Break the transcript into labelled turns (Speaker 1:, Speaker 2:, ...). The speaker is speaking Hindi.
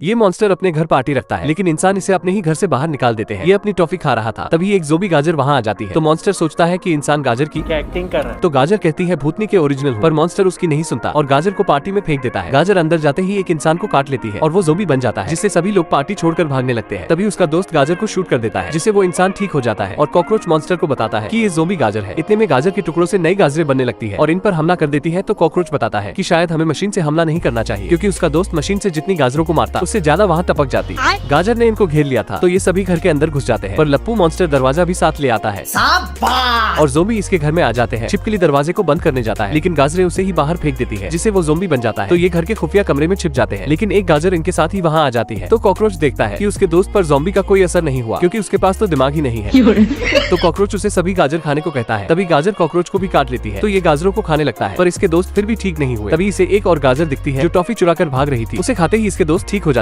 Speaker 1: ये मॉन्स्टर अपने घर पार्टी रखता है, लेकिन इंसान इसे अपने ही घर से बाहर निकाल देते हैं। ये अपनी टॉफी खा रहा था, तभी एक ज़ोंबी गाजर वहाँ आ जाती है। तो मॉन्स्टर सोचता है कि इंसान गाजर की
Speaker 2: क्या एक्टिंग कर रहा है।
Speaker 1: तो गाजर कहती है भूतनी के ओरिजिनल हूँ, पर मॉन्स्टर उसकी नहीं सुनता और गाजर को पार्टी में फेंक देता है। गाजर अंदर जाते ही एक इंसान को काट लेती है और वो ज़ोंबी बन जाता है, जिससे सभी लोग पार्टी छोड़कर भागने लगते हैं। तभी उसका दोस्त गाजर को शूट कर देता है, जिससे वो इंसान ठीक हो जाता है और कॉकरोच मॉन्स्टर को बताता है कि ये ज़ोंबी गाजर है। इतने में गाजर के टुकड़ों से नई गाजरें बनने लगती है और इन पर हमला कर देती है। तो कॉकरोच बताता है कि शायद हमें मशीन से हमला नहीं करना चाहिए, क्योंकि उसका दोस्त मशीन से जितनी गाजरों को मारता उससे ज्यादा वहाँ टपक जाती। गाजर ने इनको घेर लिया था, तो ये सभी घर के अंदर घुस जाते हैं, पर लप्पू मॉन्स्टर दरवाजा भी साथ ले आता है और ज़ोंबी इसके घर में आ जाते हैं। छिपकली दरवाजे को बंद करने जाता है, लेकिन गाजरें उसे ही बाहर फेंक देती है, जिससे वो ज़ोंबी बन जाता है। तो ये घर के खुफिया कमरे में छिप जाते हैं, लेकिन एक गाजर इनके साथ ही वहाँ आ जाती है। तो कॉकरोच देखता है कि उसके दोस्त पर ज़ोंबी का कोई असर नहीं हुआ, क्योंकि उसके पास तो दिमाग ही नहीं है। तो कॉकरोच उसे सभी गाजर खाने को कहता है। तभी गाजर कॉकरोच को भी काट लेती है, तो ये गाजरों को खाने लगता है, पर इसके दोस्त फिर भी ठीक नहीं हुए। तभी इसे एक और गाजर दिखती है जो टॉफी चुरा कर भाग रही थी। उसे खाते ही इसके दोस्त ठीक हो जाते हैं।